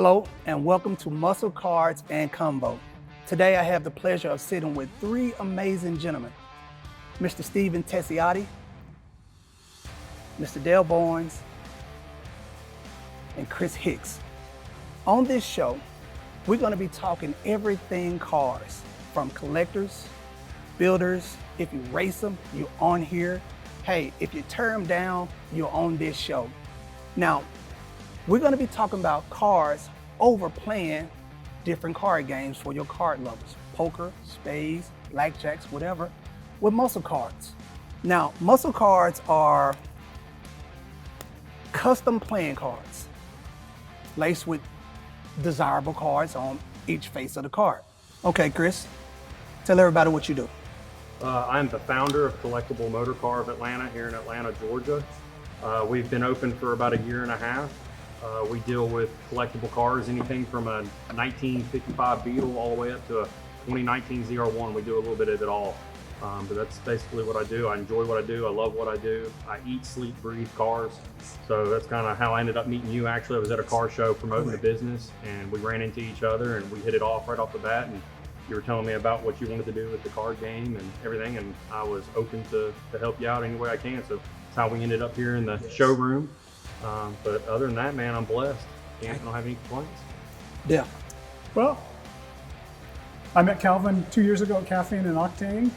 Hello and welcome to Muscle Cards and Combo. Today I have the pleasure of sitting with three amazing gentlemen, Mr. Stephen Tasciotti, Mr. Dale Barnes, and Chris Hicks. On this show, we're going to be talking everything cars, from collectors, builders. If you race them, you're on here. Hey, if you tear them down, you're on this show. Now, we're going to be talking about cars over playing different card games for your card lovers. Poker, spades, blackjacks, whatever, with muscle cards. Now, muscle cards are custom playing cards laced with desirable cards on each face of the card. Okay, Chris, tell everybody what you do. I'm the founder of Collectible Motor Car of Atlanta here in Atlanta, Georgia. We've been open for about a year and a half. We deal with collectible cars, anything from a 1955 Beetle all the way up to a 2019 Z01. We do a little bit of it all. But that's basically what I do. I enjoy what I do. I love what I do. I eat, sleep, breathe cars. So that's kind of how I ended up meeting you. Actually, I was at a car show promoting the business, and we ran into each other and we hit it off right off the bat. And you were telling me about what you wanted to do with the card game and everything, and I was open to help you out any way I can. So that's how we ended up here in the showroom. But other than that, man, I'm blessed. I don't have any complaints. Yeah. Well, I met Calvin 2 years ago at Caffeine and Octane.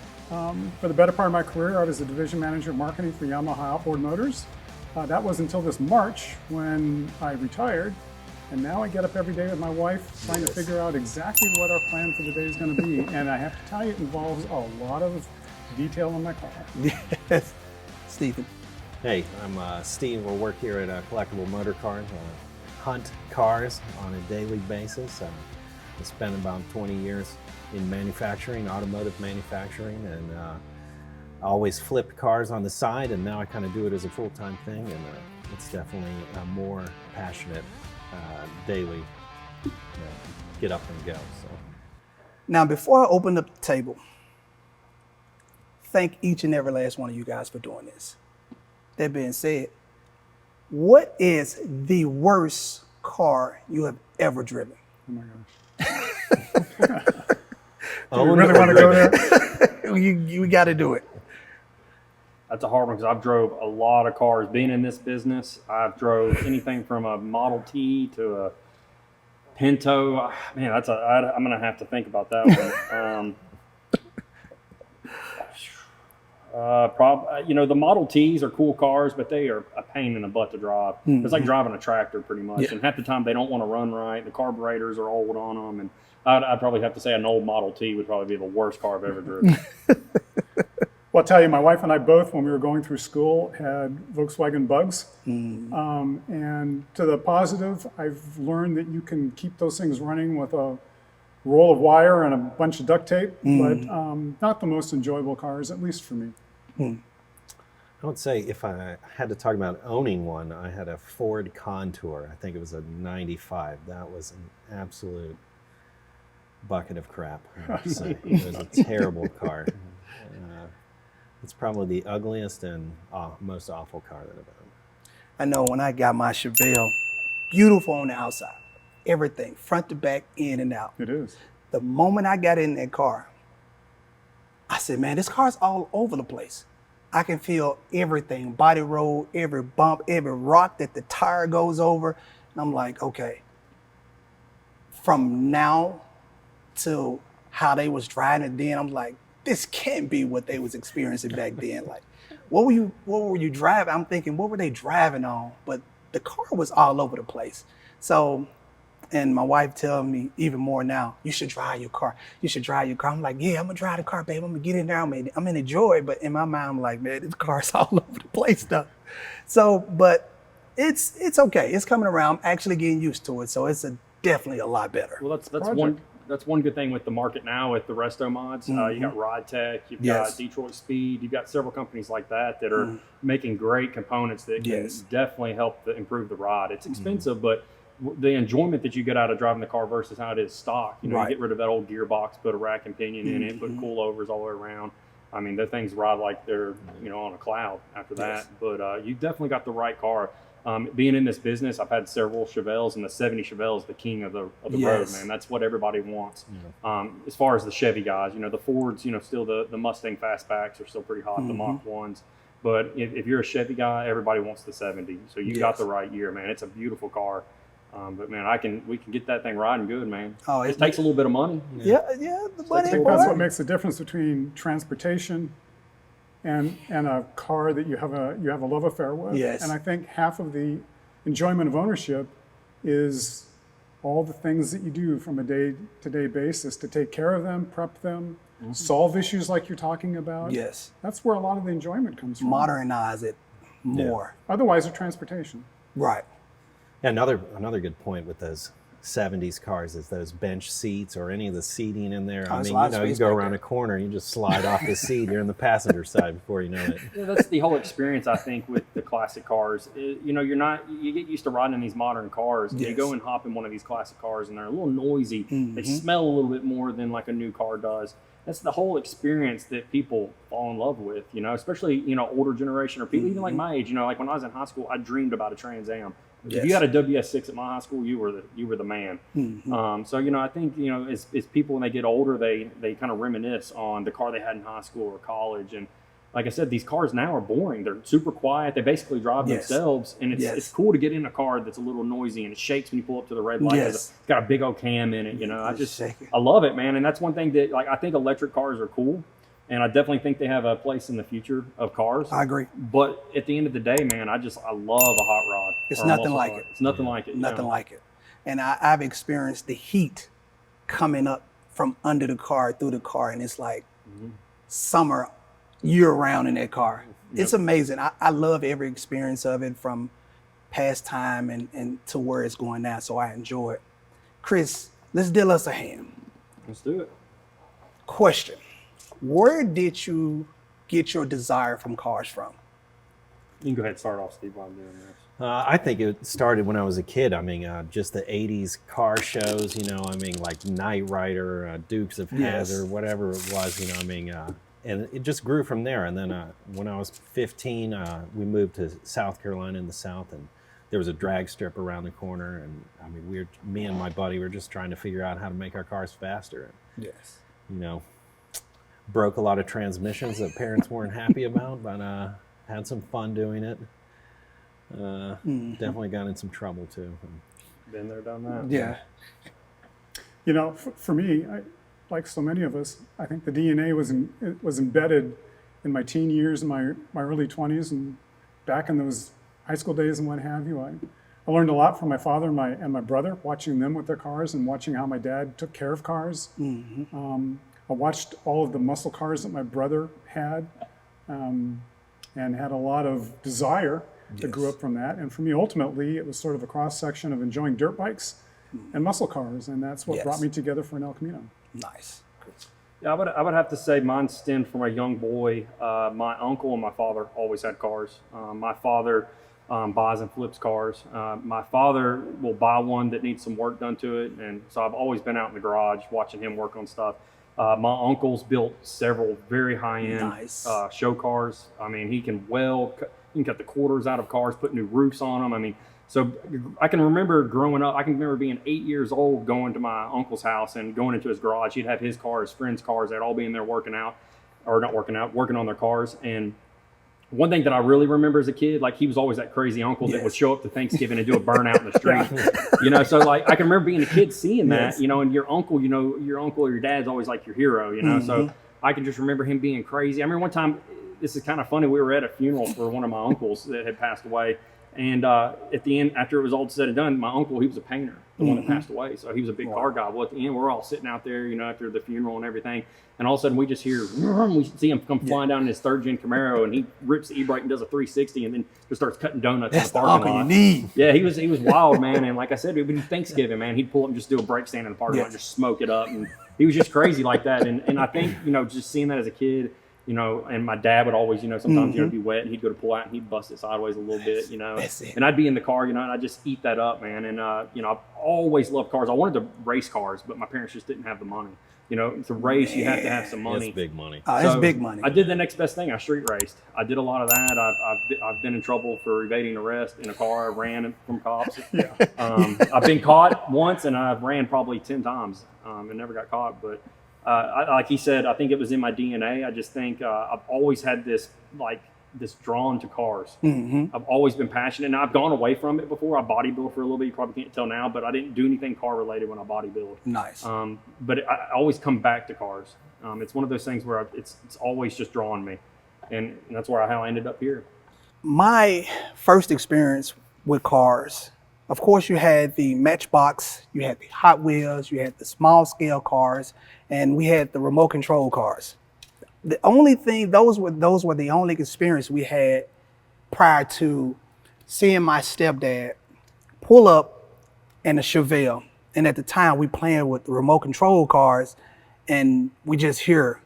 For the better part of my career, I was the division manager of marketing for Yamaha Outboard Motors. That was until this March when I retired. And now I get up every day with my wife trying to figure out exactly what our plan for the day is going to be. And I have to tell you, it involves a lot of detail on my car. Yes. Stephen. Hey, I'm Steve. We'll work here at Collectible Motor Cars, hunt cars on a daily basis. I spent about 20 years in manufacturing, automotive manufacturing, and I always flipped cars on the side, and now I kind of do it as a full-time thing, and it's definitely a more passionate daily get up and go. So. Now, before I open up the table, thank each and every last one of you guys for doing this. That being said, what is the worst car you have ever driven? Oh my gosh. Do we really want to go there? You got to do it. That's a hard one because I've drove a lot of cars. Being in this business, I've drove anything from a Model T to a Pinto. Man, I'm going to have to think about that one. The Model Ts are cool cars, but they are a pain in the butt to drive. Mm-hmm. It's like driving a tractor pretty much. Yeah. And half the time they don't want to run right. The carburetors are old on them. And I'd probably have to say an old Model T would probably be the worst car I've ever driven. Well, I'll tell you, my wife and I both, when we were going through school, had Volkswagen Bugs. Mm. And to the positive, I've learned that you can keep those things running with a roll of wire and a bunch of duct tape, but not the most enjoyable cars, at least for me. I would say if I had to talk about owning one, I had a Ford Contour. I think it was a 95. That was an absolute bucket of crap. It was a terrible car. It's probably the ugliest and most awful car that I've owned. I know when I got my Chevelle, beautiful on the outside, everything, front to back, in and out. It is. The moment I got in that car, I said, man, this car's all over the place. I can feel everything, body roll, every bump, every rock that the tire goes over. And I'm like, okay, from now to how they was driving it then, I'm like, this can't be what they was experiencing back then. Like, what were you driving? I'm thinking, what were they driving on? But the car was all over the place. So, and my wife tells me even more now, you should drive your car. You should drive your car. I'm like, yeah, I'm gonna drive the car, babe. I'm gonna get in there. I'm gonna enjoy it. But in my mind, I'm like, man, this car's all over the place though. So, but it's okay. It's coming around. I'm actually getting used to it. So it's definitely a lot better. Well, that's one good thing with the market now with the resto mods. You got Ride Tech, you've got Detroit Speed, you've got several companies like that that are making great components that can definitely help improve the ride. It's expensive, but the enjoyment that you get out of driving the car versus how it is stock. You get rid of that old gearbox, put a rack and pinion in it, put coilovers all the way around. I mean, the things ride like they're on a cloud after that. But you definitely got the right car. Being in this business, I've had several Chevelles, and the 70 Chevelle is the king of the road, Yes. man. That's what everybody wants. As far as the Chevy guys, you know, the Fords, you know, still the Mustang fastbacks are still pretty hot, the Mach 1s. But if you're a Chevy guy, everybody wants the 70. So you got the right year, man. It's a beautiful car. But man, we can get that thing riding good, man. Oh, it takes a little bit of money. Yeah, the I money think that's what part. makes the difference between transportation and a car that you have a love affair with. Yes. And I think half of the enjoyment of ownership is all the things that you do from a day-to-day basis to take care of them, prep them, solve issues like you're talking about. Yes. That's where a lot of the enjoyment comes from. Modernize it more. Otherwise, it's transportation. Right. Another good point with those 70s cars is those bench seats or any of the seating in there. I there's mean, a lot you of know, you space go back around there. a corner, you just slide off the seat. You're in the passenger side before you know it. Yeah, that's the whole experience, I think, with the classic cars. You know, you get used to riding in these modern cars. And you go and hop in one of these classic cars, and they're a little noisy. They smell a little bit more than like a new car does. That's the whole experience that people fall in love with, you know, especially, you know, older generation or people even like my age. You know, like when I was in high school, I dreamed about a Trans Am. If you had a WS6 at my high school, you were the man. So, you know, I think, you know, as people, when they get older, they kind of reminisce on the car they had in high school or college. And like I said, these cars now are boring. They're super quiet. They basically drive themselves. And it's cool to get in a car that's a little noisy and it shakes when you pull up to the red light. It's got a big old cam in it, you know. I love it, man. And that's one thing that, like, I think electric cars are cool. And I definitely think they have a place in the future of cars. I agree. But at the end of the day, man, I love a hot rod. It's or a nothing muscle like car. it. It's nothing like it. Nothing yeah. like it. And I've experienced the heat coming up from under the car, through the car, and it's like summer year round in that car. It's amazing. I love every experience of it, from past time and to where it's going now. So I enjoy it. Chris, let's deal us a hand. Let's do it. Question. Where did you get your desire from cars from? You can go ahead and start off, Steve, while I'm doing this. I think it started when I was a kid. I mean, just the 80s car shows, you know, I mean, like Knight Rider, Dukes of Hazzard, whatever it was, you know, I mean, and it just grew from there. And then when I was 15, we moved to South Carolina in the South, and there was a drag strip around the corner. And I mean, me and my buddy were just trying to figure out how to make our cars faster. Yes. You know, broke a lot of transmissions that parents weren't happy about, but had some fun doing it. Definitely got in some trouble too. Been there, done that. Yeah. You know, for me, like so many of us, I think the DNA was embedded in my teen years and my early 20s, and back in those high school days and what have you. I learned a lot from my father and my brother, watching them with their cars and watching how my dad took care of cars. I watched all of the muscle cars that my brother had, and had a lot of desire that grew up from that. And for me, ultimately, it was sort of a cross-section of enjoying dirt bikes and muscle cars, and that's what brought me together for an El Camino. Nice. Yeah, I would have to say mine stemmed from a young boy. My uncle and my father always had cars. My father buys and flips cars. My father will buy one that needs some work done to it, and so I've always been out in the garage watching him work on stuff. My uncle's built several very high-end show cars. I mean, he can cut the quarters out of cars, put new roofs on them. I mean, so I can remember growing up, I can remember being 8 years old, going to my uncle's house and going into his garage. He'd have his cars, friends' cars, they'd all be in there working on their cars. And one thing that I really remember as a kid, like, he was always that crazy uncle that would show up to Thanksgiving and do a burnout in the street. You know, so like I can remember being a kid seeing that, you know, and your uncle, you know, your uncle or your dad's always like your hero, you know. So I can just remember him being crazy. I remember one time, this is kind of funny, we were at a funeral for one of my uncles that had passed away. And at the end, after it was all said and done, my uncle, he was a painter, the one that passed away. So he was a big car guy. Well, at the end, we're all sitting out there, you know, after the funeral and everything. And all of a sudden, we just hear, we see him come flying down in his third-gen Camaro, and he rips the e-brake and does a 360, and then just starts cutting donuts in the parking lot. You need. Yeah, he was wild, man. And like I said, it would be Thanksgiving, man. He'd pull up and just do a brake stand in the parking lot and just smoke it up. And he was just crazy like that. And I think, you know, just seeing that as a kid, you know, and my dad would always, you know, sometimes, you know, it'd be wet and he'd go to pull out and he'd bust it sideways a little bit, you know, and I'd be in the car, you know, and I'd just eat that up, man. And, you know, I've always loved cars. I wanted to race cars, but my parents just didn't have the money. You know, to race, you have to have some money. It's big money. It's big money. I did the next best thing. I street raced. I did a lot of that. I've been in trouble for evading arrest in a car. I ran from cops. I've been caught once, and I've ran probably 10 times and never got caught. But like he said, I think it was in my DNA. I just think I've always had this drawn to cars. I've always been passionate, and I've gone away from it before. I bodybuilt for a little bit. You probably can't tell now, but I didn't do anything car related when I bodybuilt. Nice. But I always come back to cars. It's one of those things where it's always just drawn me, and that's how I ended up here. My first experience with cars, of course, you had the Matchbox, you had the Hot Wheels, you had the small scale cars, and we had the remote control cars. The only thing, those were the only experience we had prior to seeing my stepdad pull up in a Chevelle. And at the time we playing with the remote control cars, and we just hear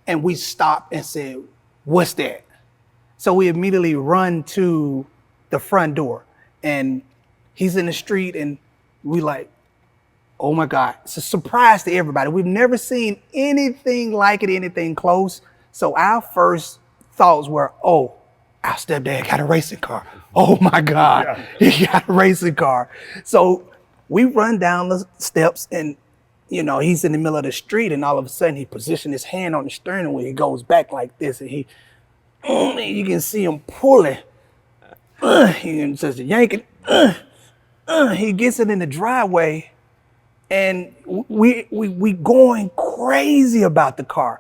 and we stopped and said, "What's that?" So we immediately run to the front door, and he's in the street, and we like, oh my God, it's a surprise to everybody. We've never seen anything like it, anything close. So our first thoughts were, oh, our stepdad got a racing car. Oh my God, he got a racing car. So we run down the steps, and he's in the middle of the street, and all of a sudden he positioned his hand on the steering wheel. He goes back like this, and you can see him pulling. He just yanking. He gets it in the driveway. And we going crazy about the car.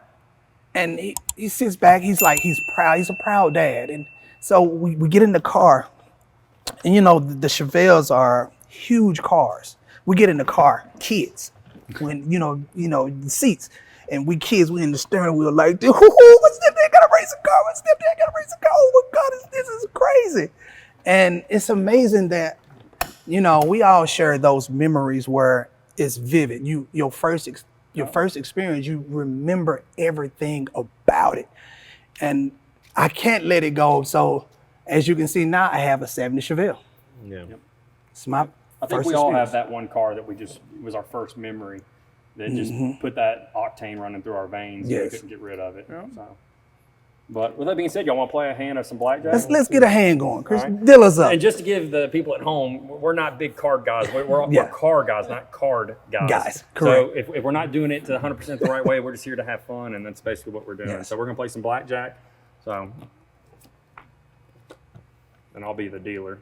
And he sits back, he's proud, he's a proud dad. And so we get in the car, and the Chevelles are huge cars. We get in the car, kids, when the seats, and we kids, we in the steering wheel like, dude, what's stepdad got a racing car? What's stepdad got a racing car? Oh my God, this is crazy. And it's amazing that, we all share those memories where it's vivid. Your first experience, you remember everything about it, and I can't let it go. So, as you can see now, I have a '70 Chevelle. Yeah, it's my I think first we all experience. have that one car that was our first memory that just put that octane running through our veins. Yes. And we couldn't get rid of it. So. But with that being said, y'all want to play a hand of some blackjack? Let's get a hand going. Chris, All right. deal us up. And just to give the people at home, we're not big card guys. We're Yeah. car guys, not card guys. Guys, correct. So if we're not doing it to 100% the right way, we're just here to have fun, and that's basically what we're doing. Yes. So we're going to play some blackjack. So, and I'll be the dealer.